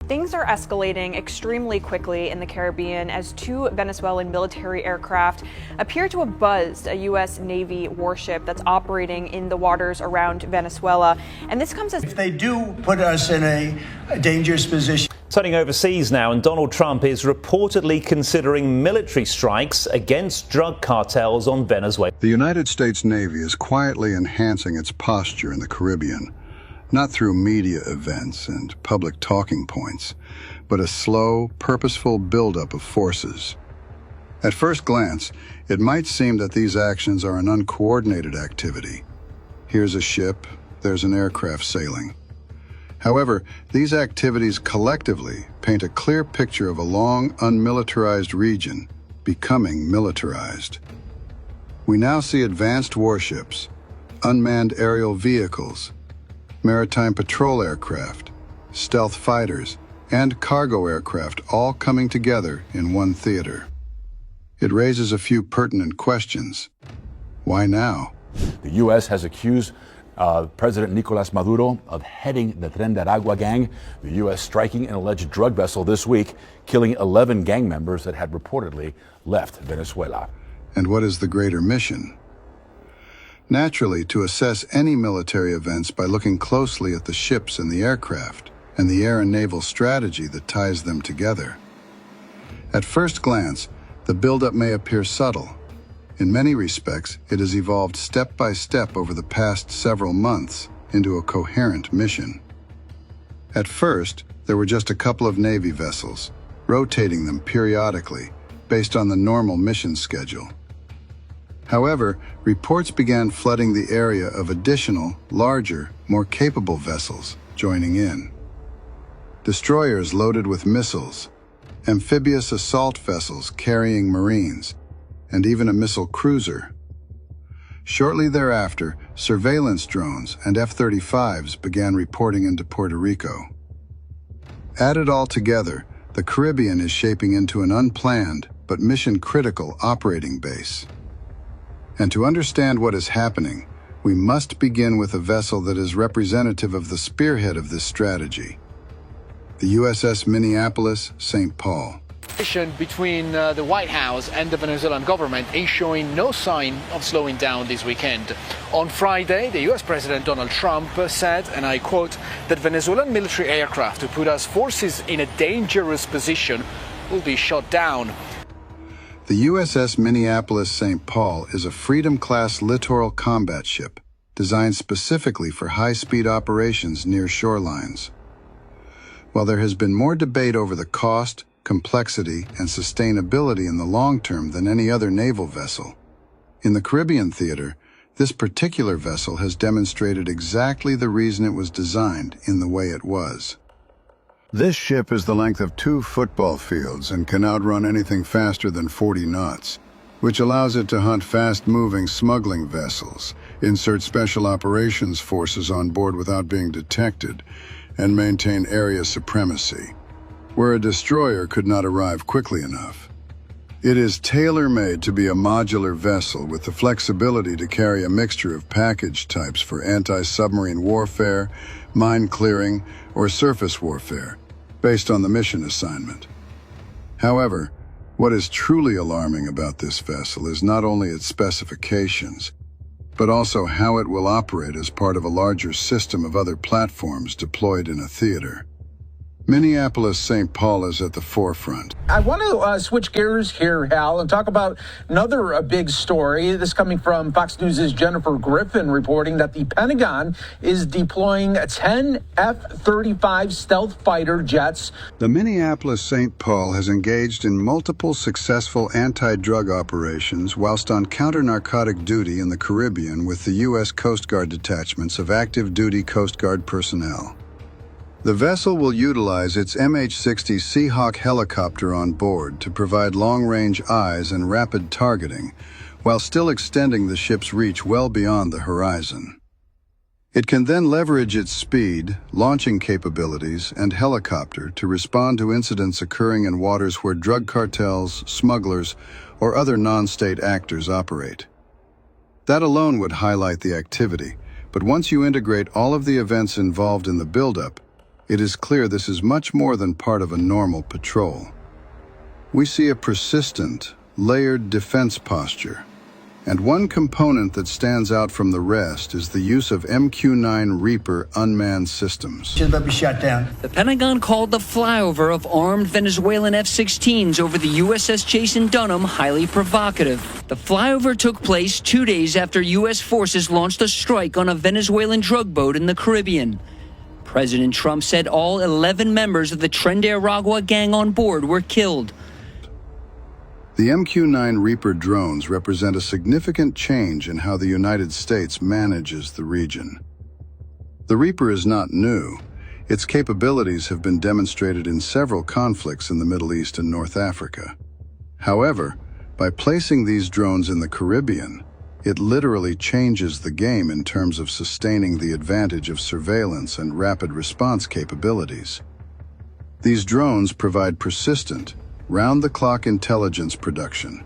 Things are escalating extremely quickly in the Caribbean as two Venezuelan military aircraft appear to have buzzed a U.S. Navy warship that's operating in the waters around Venezuela. And this comes as if they do put us in a dangerous position. Turning overseas now, and Donald Trump is reportedly considering military strikes against drug cartels on Venezuela. The United States Navy is quietly enhancing its posture in the Caribbean, not through media events and public talking points, but a slow, purposeful buildup of forces. At first glance, it might seem that these actions are an uncoordinated activity. Here's a ship, there's an aircraft sailing. However, these activities collectively paint a clear picture of a long, unmilitarized region becoming militarized. We now see advanced warships, unmanned aerial vehicles, maritime patrol aircraft, stealth fighters, and cargo aircraft all coming together in one theater. It raises a few pertinent questions. Why now? The U.S. has accused President Nicolas Maduro of heading the Tren de Aragua gang, the U.S. striking an alleged drug vessel this week, killing 11 gang members that had reportedly left Venezuela. And what is the greater mission? Naturally, to assess any military events by looking closely at the ships and the aircraft, and the air and naval strategy that ties them together. At first glance, the buildup may appear subtle. In many respects, it has evolved step by step over the past several months into a coherent mission. At first, there were just a couple of Navy vessels, rotating them periodically, based on the normal mission schedule. However, reports began flooding the area of additional, larger, more capable vessels joining in. Destroyers loaded with missiles, amphibious assault vessels carrying Marines, and even a missile cruiser. Shortly thereafter, surveillance drones and F-35s began reporting into Puerto Rico. Added all together, the Caribbean is shaping into an unplanned but mission-critical operating base. And to understand what is happening, we must begin with a vessel that is representative of the spearhead of this strategy, the USS Minneapolis, St. Paul. Between the White House and the Venezuelan government is showing no sign of slowing down this weekend. On Friday, the US President Donald Trump said, and I quote, that Venezuelan military aircraft to put us forces in a dangerous position will be shot down. The USS Minneapolis St. Paul is a Freedom-class littoral combat ship designed specifically for high-speed operations near shorelines. While there has been more debate over the cost, complexity, and sustainability in the long term than any other naval vessel, in the Caribbean theater, this particular vessel has demonstrated exactly the reason it was designed in the way it was. This ship is the length of 2 football fields and can outrun anything faster than 40 knots, which allows it to hunt fast-moving smuggling vessels, insert special operations forces on board without being detected, and maintain area supremacy, where a destroyer could not arrive quickly enough. It is tailor-made to be a modular vessel with the flexibility to carry a mixture of package types for anti-submarine warfare, mine clearing, or surface warfare, based on the mission assignment. However, what is truly alarming about this vessel is not only its specifications, but also how it will operate as part of a larger system of other platforms deployed in a theater. Minneapolis St. Paul is at the forefront. I want to switch gears here, Hal, and talk about another big story. This coming from Fox News' Jennifer Griffin reporting that the Pentagon is deploying 10 F-35 stealth fighter jets. The Minneapolis St. Paul has engaged in multiple successful anti-drug operations whilst on counter-narcotic duty in the Caribbean with the U.S. Coast Guard detachments of active-duty Coast Guard personnel. The vessel will utilize its MH-60 Seahawk helicopter on board to provide long-range eyes and rapid targeting, while still extending the ship's reach well beyond the horizon. It can then leverage its speed, launching capabilities, and helicopter to respond to incidents occurring in waters where drug cartels, smugglers, or other non-state actors operate. That alone would highlight the activity, but once you integrate all of the events involved in the buildup, it is clear this is much more than part of a normal patrol. We see a persistent, layered defense posture, and one component that stands out from the rest is the use of MQ-9 Reaper unmanned systems. Should be shut down. The Pentagon called the flyover of armed Venezuelan F-16s over the USS Jason Dunham highly provocative. The flyover took place 2 days after U.S. forces launched a strike on a Venezuelan drug boat in the Caribbean. President Trump said all 11 members of the Ticonderoga gang on board were killed. The MQ-9 Reaper drones represent a significant change in how the United States manages the region. The Reaper is not new. Its capabilities have been demonstrated in several conflicts in the Middle East and North Africa. However, by placing these drones in the Caribbean, it literally changes the game in terms of sustaining the advantage of surveillance and rapid response capabilities. These drones provide persistent, round-the-clock intelligence production,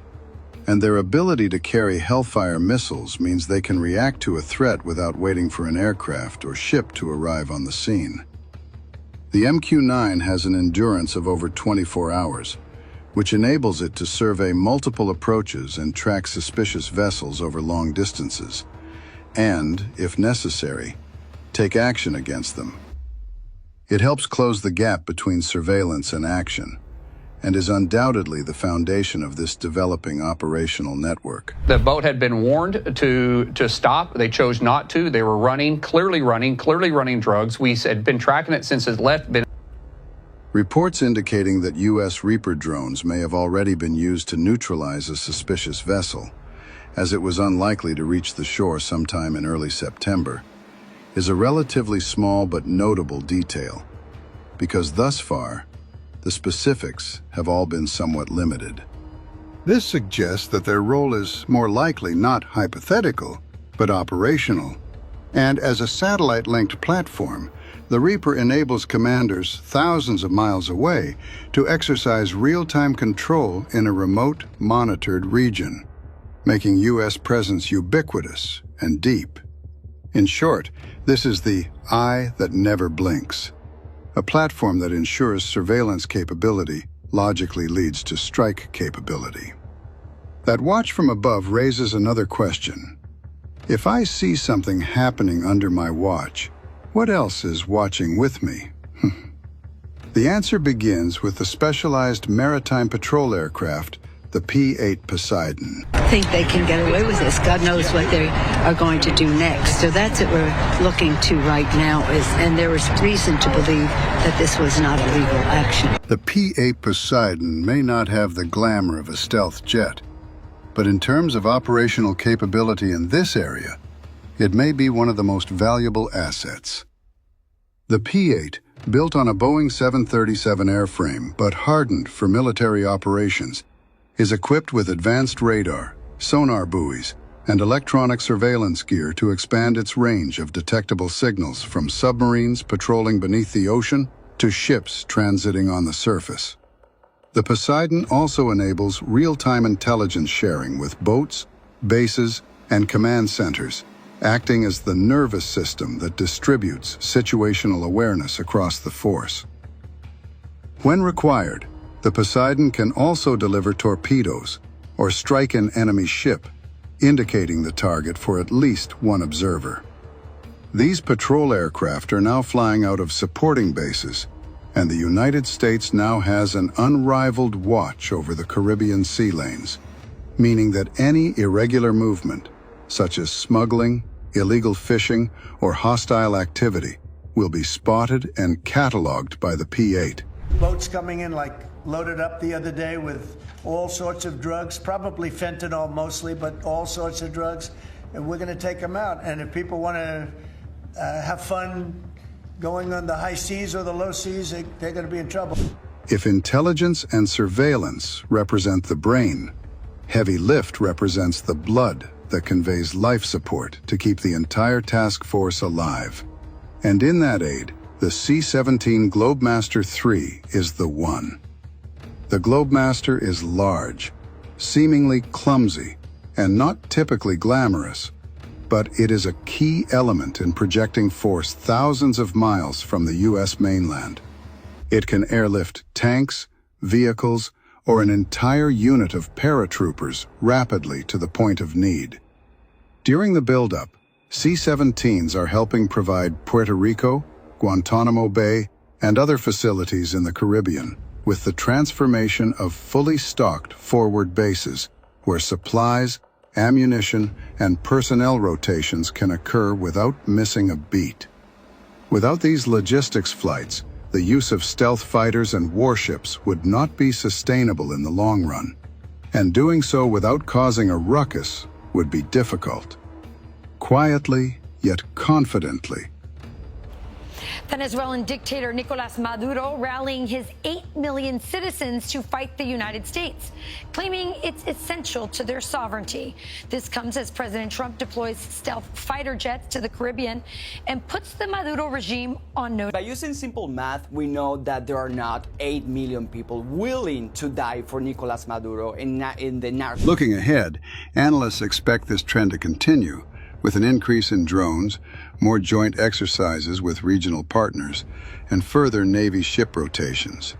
and their ability to carry Hellfire missiles means they can react to a threat without waiting for an aircraft or ship to arrive on the scene. The MQ-9 has an endurance of over 24 hours, which enables it to survey multiple approaches and track suspicious vessels over long distances, and, if necessary, take action against them. It helps close the gap between surveillance and action, and is undoubtedly the foundation of this developing operational network. The boat had been warned to stop. They chose not to. They were clearly running drugs. We had been tracking it since it left. Reports indicating that U.S. Reaper drones may have already been used to neutralize a suspicious vessel, as it was unlikely to reach the shore sometime in early September, is a relatively small but notable detail, because thus far, the specifics have all been somewhat limited. This suggests that their role is more likely not hypothetical, but operational. And as a satellite-linked platform, the Reaper enables commanders thousands of miles away to exercise real-time control in a remote, monitored region, making U.S. presence ubiquitous and deep. In short, this is the eye that never blinks. A platform that ensures surveillance capability logically leads to strike capability. That watch from above raises another question. If I see something happening under my watch, what else is watching with me? The answer begins with the specialized maritime patrol aircraft, the P-8 Poseidon. I think they can get away with this. God knows what they are going to do next. So that's what we're looking to right now, and there is reason to believe that this was not a legal action. The P-8 Poseidon may not have the glamour of a stealth jet, but in terms of operational capability in this area, it may be one of the most valuable assets. The P-8, built on a Boeing 737 airframe but hardened for military operations, is equipped with advanced radar, sonar buoys, and electronic surveillance gear to expand its range of detectable signals from submarines patrolling beneath the ocean to ships transiting on the surface. The Poseidon also enables real-time intelligence sharing with boats, bases, and command centers, acting as the nervous system that distributes situational awareness across the force. When required, the Poseidon can also deliver torpedoes or strike an enemy ship, indicating the target for at least one observer. These patrol aircraft are now flying out of supporting bases, and the United States now has an unrivaled watch over the Caribbean sea lanes, meaning that any irregular movement, such as smuggling, illegal fishing, or hostile activity, will be spotted and cataloged by the P-8. Boats coming in like loaded up the other day with all sorts of drugs, probably fentanyl mostly, but all sorts of drugs, and we're going to take them out. And if people want to have fun going on the high seas or the low seas, they're going to be in trouble. If intelligence and surveillance represent the brain, heavy lift represents the blood that conveys life support to keep the entire task force alive. And in that aid, the C-17 Globemaster III is the one. The Globemaster is large, seemingly clumsy, and not typically glamorous, but it is a key element in projecting force thousands of miles from the U.S. mainland. It can airlift tanks, vehicles, or an entire unit of paratroopers rapidly to the point of need. During the buildup, C-17s are helping provide Puerto Rico, Guantanamo Bay, and other facilities in the Caribbean with the transformation of fully stocked forward bases where supplies, ammunition, and personnel rotations can occur without missing a beat. Without these logistics flights, the use of stealth fighters and warships would not be sustainable in the long run, and doing so without causing a ruckus would be difficult. Quietly, yet confidently, Venezuelan dictator Nicolas Maduro rallying his 8 million citizens to fight the United States, claiming it's essential to their sovereignty. This comes as President Trump deploys stealth fighter jets to the Caribbean and puts the Maduro regime on notice. By using simple math, we know that there are not 8 million people willing to die for Nicolas Maduro in the narrative. Looking ahead, analysts expect this trend to continue, with an increase in drones, more joint exercises with regional partners, and further Navy ship rotations.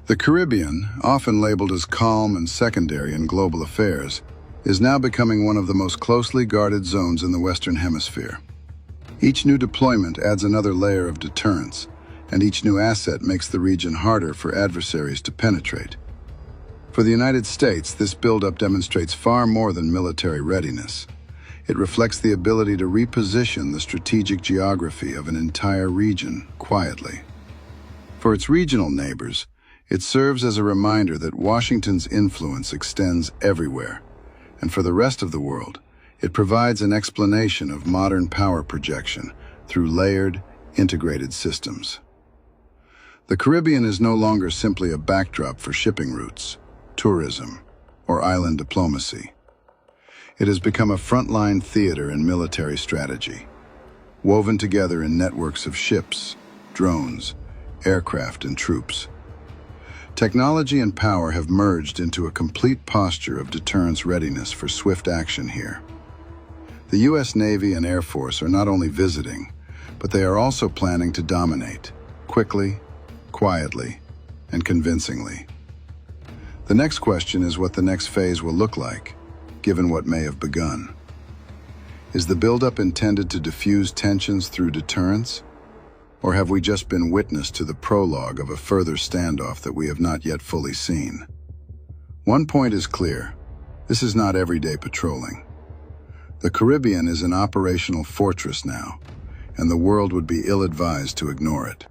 The Caribbean, often labeled as calm and secondary in global affairs, is now becoming one of the most closely guarded zones in the Western Hemisphere. Each new deployment adds another layer of deterrence, and each new asset makes the region harder for adversaries to penetrate. For the United States, this buildup demonstrates far more than military readiness. It reflects the ability to reposition the strategic geography of an entire region quietly. For its regional neighbors, it serves as a reminder that Washington's influence extends everywhere, and for the rest of the world, it provides an explanation of modern power projection through layered, integrated systems. The Caribbean is no longer simply a backdrop for shipping routes, tourism, or island diplomacy. It has become a frontline theater in military strategy, woven together in networks of ships, drones, aircraft, and troops. Technology and power have merged into a complete posture of deterrence readiness for swift action here. The U.S. Navy and Air Force are not only visiting, but they are also planning to dominate, quickly, quietly, and convincingly. The next question is what the next phase will look like, given what may have begun. Is the buildup intended to diffuse tensions through deterrence? Or have we just been witness to the prologue of a further standoff that we have not yet fully seen? One point is clear. This is not everyday patrolling. The Caribbean is an operational fortress now, and the world would be ill-advised to ignore it.